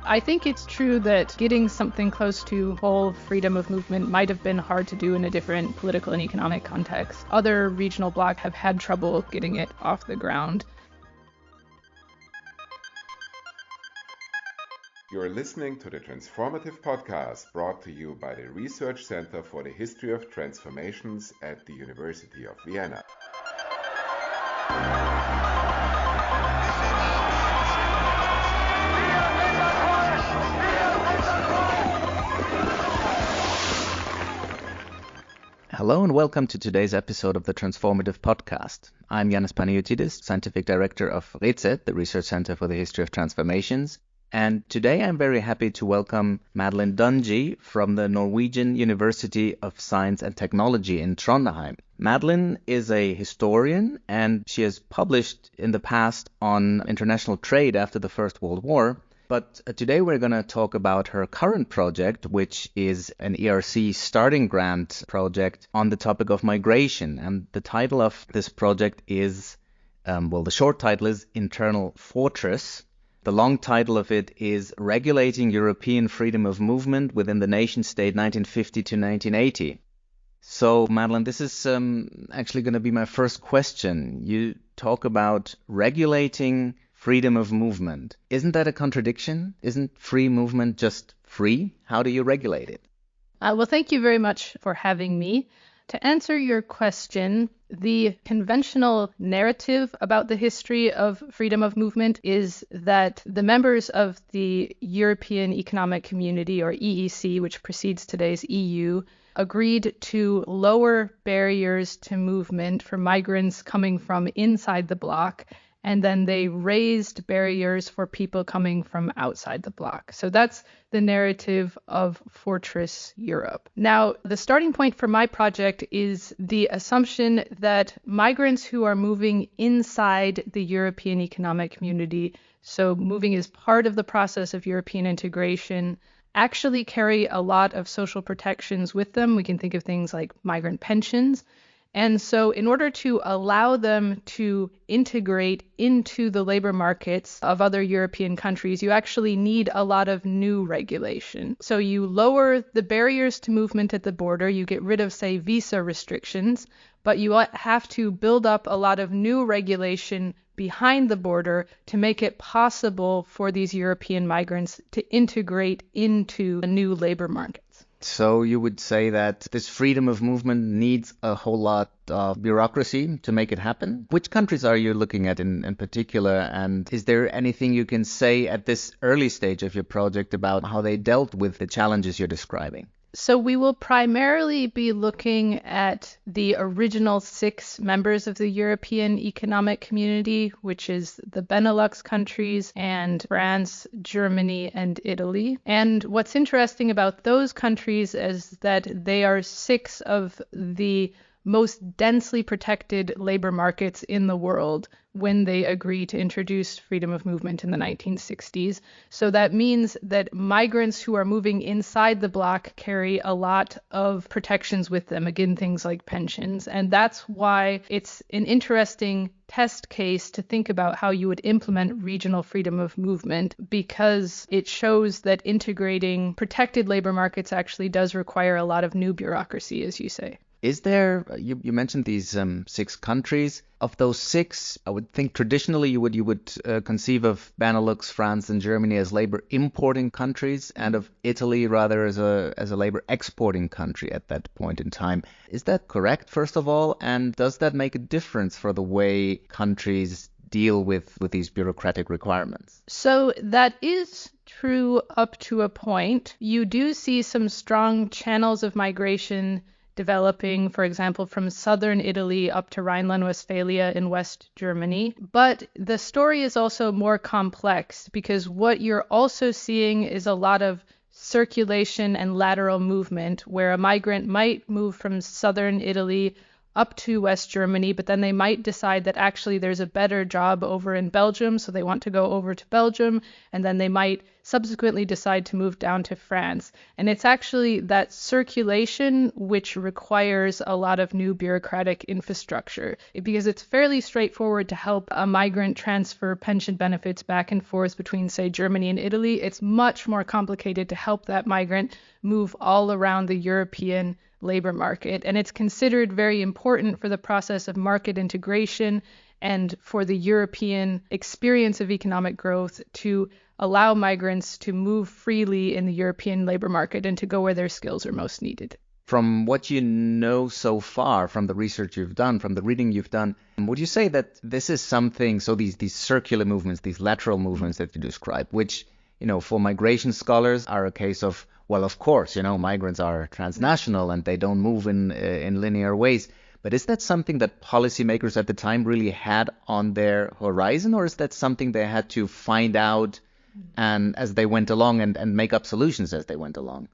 I think it's true that getting something close to full freedom of movement might have been hard to do in a different political and economic context. Other regional blocs have had trouble getting it off the ground. You're listening to the Transformative Podcast, brought to you by the Research Center for the History of Transformations at the University of Vienna. Hello and welcome to today's episode of the Transformative Podcast. I'm Jannis Panagiotidis, Scientific Director of RECET, the Research Center for the History of Transformations. And today I'm very happy to welcome Madeleine Dungy from the Norwegian University of Science and Technology in Trondheim. Madeleine is a historian and she has published in the past on international trade after the First World War. But today we're going to talk about her current project, which is an ERC Starting Grant project on the topic of migration. And the title of this project is, the short title is InternalFortress. The long title of it is Regulating European Freedom of Movement Within the Nation-State 1950 to 1980. So, Madeleine, this is actually going to be my first question. You talk about regulating freedom of movement. Isn't that a contradiction? Isn't free movement just free? How do you regulate it? Well, thank you very much for having me. To answer your question, the conventional narrative about the history of freedom of movement is that the members of the European Economic Community, or EEC, which precedes today's EU, agreed to lower barriers to movement for migrants coming from inside the bloc, and then they raised barriers for people coming from outside the bloc. So that's the narrative of Fortress Europe. Now, the starting point for my project is the assumption that migrants who are moving inside the European Economic Community, so moving as part of the process of European integration, actually carry a lot of social protections with them. We can think of things like migrant pensions. And so in order to allow them to integrate into the labor markets of other European countries, you actually need a lot of new regulation. So you lower the barriers to movement at the border, you get rid of, say, visa restrictions, but you have to build up a lot of new regulation behind the border to make it possible for these European migrants to integrate into a new labor market. So you would say that this freedom of movement needs a whole lot of bureaucracy to make it happen? Which countries are you looking at in particular? And is there anything you can say at this early stage of your project about how they dealt with the challenges you're describing? So we will primarily be looking at the original 6 members of the European Economic Community, which is the Benelux countries and France, Germany, and Italy. And what's interesting about those countries is that they are 6 of the most densely protected labor markets in the world when they agree to introduce freedom of movement in the 1960s. So that means that migrants who are moving inside the bloc carry a lot of protections with them, again, things like pensions. And that's why it's an interesting test case to think about how you would implement regional freedom of movement, because it shows that integrating protected labor markets actually does require a lot of new bureaucracy, as you say. Is there, you mentioned these 6 countries. Of those 6, I would think traditionally you would conceive of Benelux, France, and Germany as labor importing countries, and of Italy rather as a labor exporting country at that point in time. Is that correct, first of all? And does that make a difference for the way countries deal with these bureaucratic requirements? So that is true up to a point. You do see some strong channels of migration developing, for example, from southern Italy up to Rhineland-Westphalia in West Germany. But the story is also more complex, because what you're also seeing is a lot of circulation and lateral movement, where a migrant might move from southern Italy up to West Germany, but then they might decide that actually there's a better job over in Belgium, so they want to go over to Belgium, and then they might subsequently decide to move down to France. And it's actually that circulation which requires a lot of new bureaucratic infrastructure, because it's fairly straightforward to help a migrant transfer pension benefits back and forth between, say, Germany and Italy. It's much more complicated to help that migrant move all around the European labor market. And it's considered very important for the process of market integration and for the European experience of economic growth to allow migrants to move freely in the European labor market and to go where their skills are most needed. From what you know so far, from the research you've done, from the reading you've done, would you say that this is something, so these circular movements, these lateral movements that you describe, which, for migration scholars are a case of, well, of course, migrants are transnational and they don't move in linear ways. But is that something that policymakers at the time really had on their horizon, or is that something they had to find out and as they went along and make up solutions as they went along?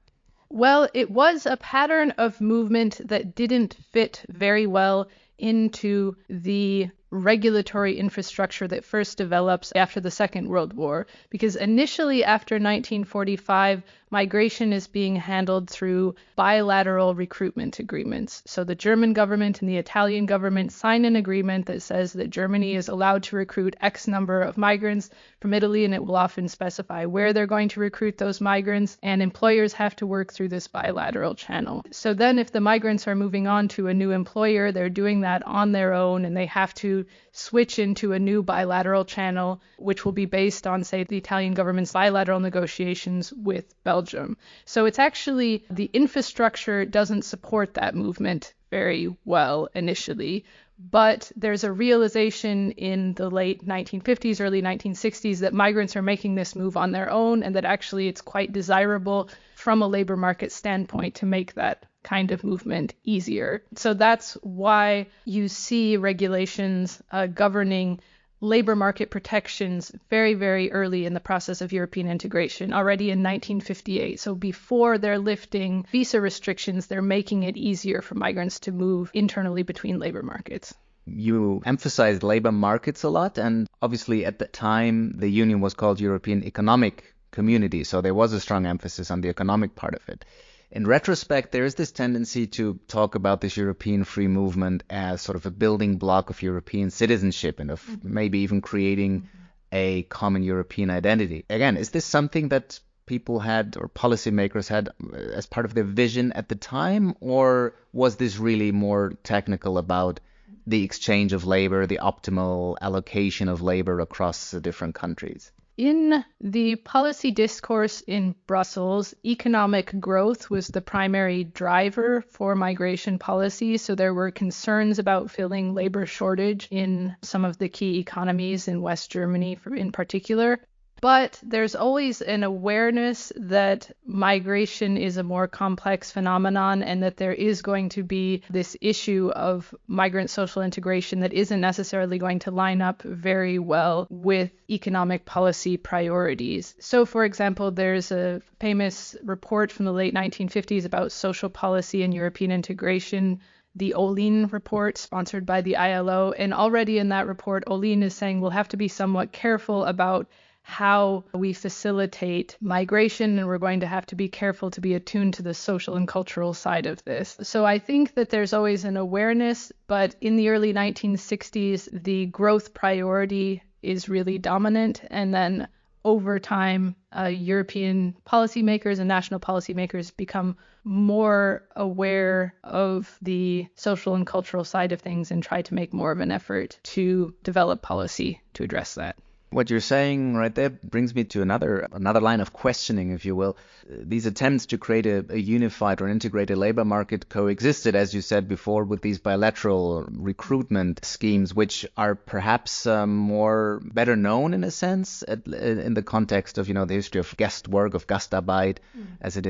Well, it was a pattern of movement that didn't fit very well into the regulatory infrastructure that first develops after the Second World War, because initially after 1945, migration is being handled through bilateral recruitment agreements. So the German government and the Italian government sign an agreement that says that Germany is allowed to recruit X number of migrants from Italy, and it will often specify where they're going to recruit those migrants, and employers have to work through this bilateral channel. So then if the migrants are moving on to a new employer, they're doing that on their own, and they have to switch into a new bilateral channel, which will be based on, say, the Italian government's bilateral negotiations with Belgium. So it's actually, the infrastructure doesn't support that movement very well initially, but there's a realization in the late 1950s, early 1960s that migrants are making this move on their own, and that actually it's quite desirable from a labor market standpoint to make that kind of movement easier. So that's why you see regulations governing labor market protections very, very early in the process of European integration, already in 1958. So before they're lifting visa restrictions, they're making it easier for migrants to move internally between labor markets. You emphasized labor markets a lot, and obviously at the time the union was called European Economic Community, so there was a strong emphasis on the economic part of it. In retrospect, there is this tendency to talk about this European free movement as sort of a building block of European citizenship and of maybe even creating a common European identity. Again, is this something that people had or policymakers had as part of their vision at the time, or was this really more technical about the exchange of labor, the optimal allocation of labor across the different countries? In the policy discourse in Brussels, economic growth was the primary driver for migration policy. So there were concerns about filling labor shortage in some of the key economies in West Germany in particular. But there's always an awareness that migration is a more complex phenomenon, and that there is going to be this issue of migrant social integration that isn't necessarily going to line up very well with economic policy priorities. So, for example, there's a famous report from the late 1950s about social policy and European integration, the Olin report, sponsored by the ILO. And already in that report, Olin is saying we'll have to be somewhat careful about how we facilitate migration, and we're going to have to be careful to be attuned to the social and cultural side of this. So I think that there's always an awareness, but in the early 1960s, the growth priority is really dominant, and then over time, European policymakers and national policymakers become more aware of the social and cultural side of things and try to make more of an effort to develop policy to address that. What you're saying right there brings me to another line of questioning, if you will. These attempts to create a unified or integrated labor market coexisted, as you said before, with these bilateral recruitment schemes, which are perhaps more better known in a sense in the context of, the history of guest work, of Gastarbeit, as it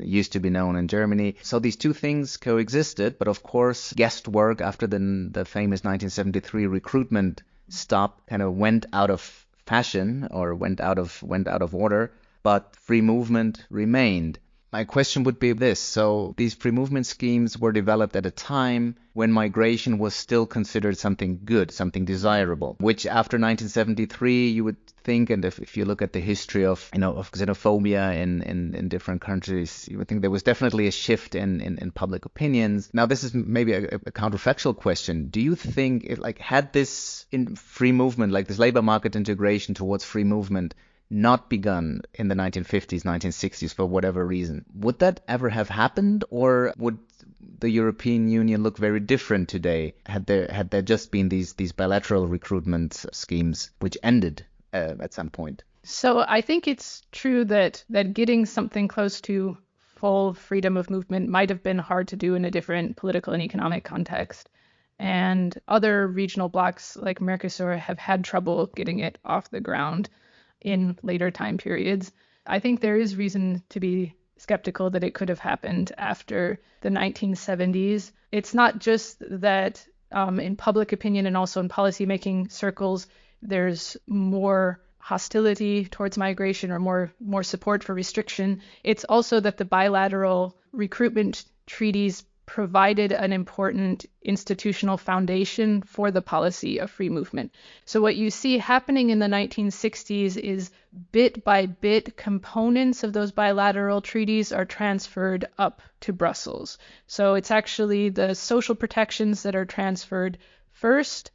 used to be known in Germany. So these two things coexisted, but of course, guest work after the famous 1973 recruitment stop kind of went out of fashion or went out of order, but free movement remained. My question would be this. So these free movement schemes were developed at a time when migration was still considered something good, something desirable, which after 1973 you would think, and if you look at the history of xenophobia in different countries, you would think there was definitely a shift in public opinions. Now, this is maybe a counterfactual question. Do you think had this in free movement, like this labor market integration towards free movement, not begun in the 1950s, 1960s for whatever reason, would that ever have happened, or would the European Union look very different today had there just been these bilateral recruitment schemes which ended at some point? So I think it's true that getting something close to full freedom of movement might have been hard to do in a different political and economic context. And other regional blocs like Mercosur have had trouble getting it off the ground in later time periods. I think there is reason to be skeptical that it could have happened after the 1970s. It's not just that in public opinion and also in policymaking circles, there's more hostility towards migration or more support for restriction. It's also that the bilateral recruitment treaties provided an important institutional foundation for the policy of free movement. So what you see happening in the 1960s is bit by bit components of those bilateral treaties are transferred up to Brussels. So it's actually the social protections that are transferred first,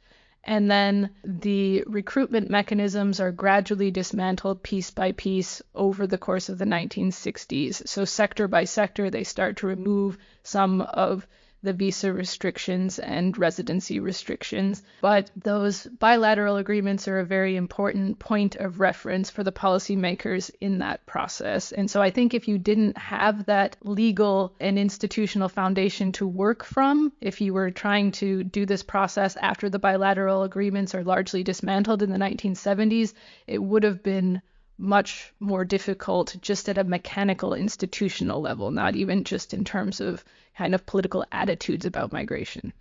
and then the recruitment mechanisms are gradually dismantled piece by piece over the course of the 1960s. So sector by sector, they start to remove some of the visa restrictions and residency restrictions. But those bilateral agreements are a very important point of reference for the policymakers in that process. And so I think if you didn't have that legal and institutional foundation to work from, if you were trying to do this process after the bilateral agreements are largely dismantled in the 1970s, it would have been much more difficult just at a mechanical institutional level, not even just in terms of kind of political attitudes about migration.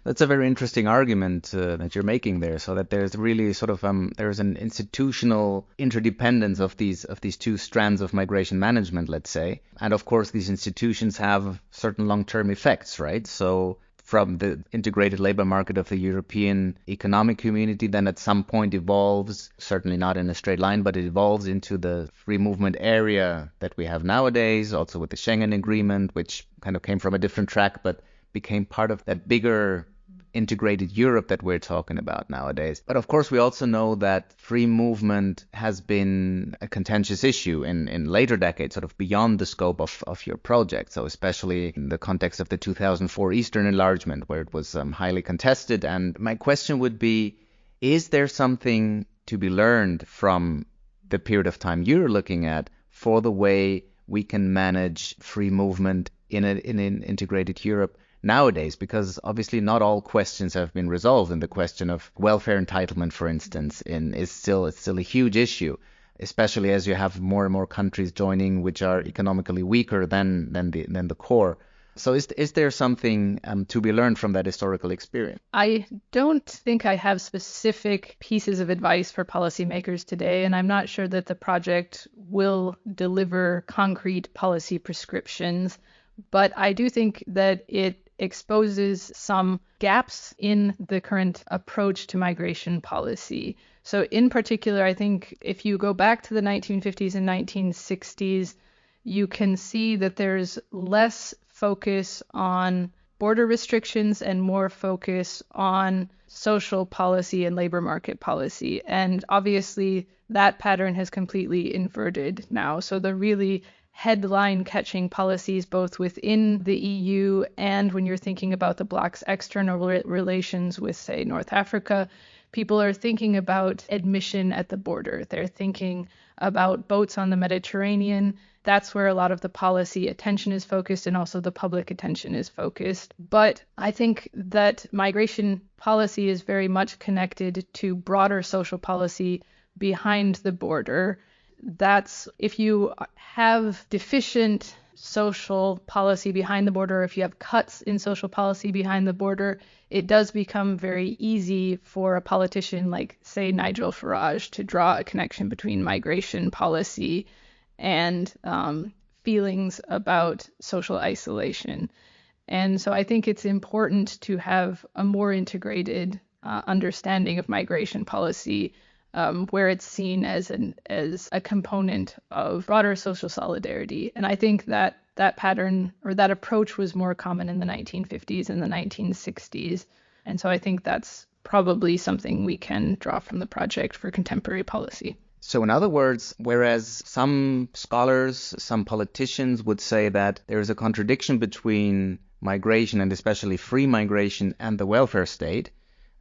That's a very interesting argument that you're making there, so that there's really sort of there's an institutional interdependence of these two strands of migration management, let's say. And of course, these institutions have certain long-term effects, right? So from the integrated labor market of the European economic community, then at some point evolves, certainly not in a straight line, but it evolves into the free movement area that we have nowadays, also with the Schengen Agreement, which kind of came from a different track, but became part of that bigger integrated Europe that we're talking about nowadays. But of course, we also know that free movement has been a contentious issue in later decades, sort of beyond the scope of your project. So especially in the context of the 2004 Eastern enlargement, where it was highly contested. And my question would be, is there something to be learned from the period of time you're looking at for the way we can manage free movement in an integrated Europe nowadays? Because obviously not all questions have been resolved, and the question of welfare entitlement, for instance, is still a huge issue, especially as you have more and more countries joining which are economically weaker than the core. So is there something to be learned from that historical experience? I don't think I have specific pieces of advice for policymakers today, and I'm not sure that the project will deliver concrete policy prescriptions. But I do think that it exposes some gaps in the current approach to migration policy. So in particular, I think if you go back to the 1950s and 1960s, you can see that there's less focus on border restrictions and more focus on social policy and labor market policy. And obviously that pattern has completely inverted now. So the really headline-catching policies both within the EU and when you're thinking about the bloc's external relations with, say, North Africa, people are thinking about admission at the border. They're thinking about boats on the Mediterranean. That's where a lot of the policy attention is focused and also the public attention is focused. But I think that migration policy is very much connected to broader social policy behind the border. That's if you have deficient social policy behind the border, if you have cuts in social policy behind the border, it does become very easy for a politician like, say, Nigel Farage to draw a connection between migration policy and feelings about social isolation. And so I think it's important to have a more integrated understanding of migration policy, where it's seen as a component of broader social solidarity. And I think that pattern or that approach was more common in the 1950s and the 1960s. And so I think that's probably something we can draw from the project for contemporary policy. So in other words, whereas some scholars, some politicians would say that there is a contradiction between migration and especially free migration and the welfare state,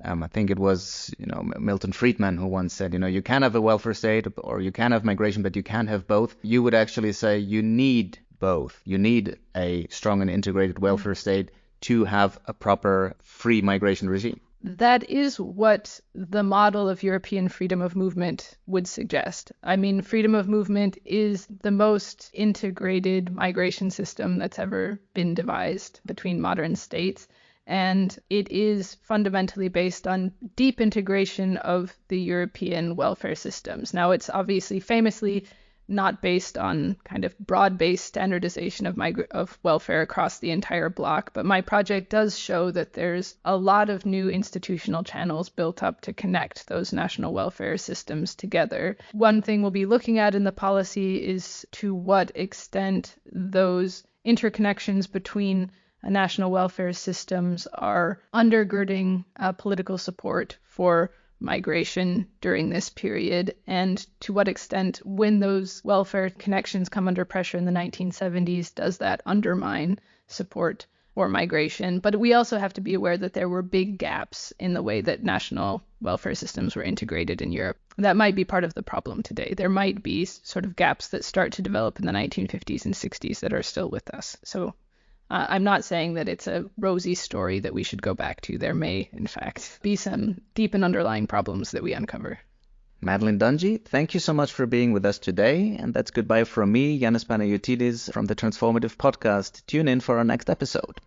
I think it was, Milton Friedman who once said, you can have a welfare state or you can have migration, but you can't have both. You would actually say you need both. You need a strong and integrated welfare state to have a proper free migration regime. That is what the model of European freedom of movement would suggest. I mean, freedom of movement is the most integrated migration system that's ever been devised between modern states. And it is fundamentally based on deep integration of the European welfare systems. Now, it's obviously famously not based on kind of broad-based standardization of welfare across the entire bloc, but my project does show that there's a lot of new institutional channels built up to connect those national welfare systems together. One thing we'll be looking at in the policy is to what extent those interconnections between national welfare systems are undergirding political support for migration during this period, and to what extent, when those welfare connections come under pressure in the 1970s, does that undermine support for migration? But we also have to be aware that there were big gaps in the way that national welfare systems were integrated in Europe. That might be part of the problem today. There might be sort of gaps that start to develop in the 1950s and 60s that are still with us. So I'm not saying that it's a rosy story that we should go back to. There may, in fact, be some deep and underlying problems that we uncover. Madeleine Dungy, thank you so much for being with us today. And that's goodbye from me, Jannis Panagiotidis, from the Transformative Podcast. Tune in for our next episode.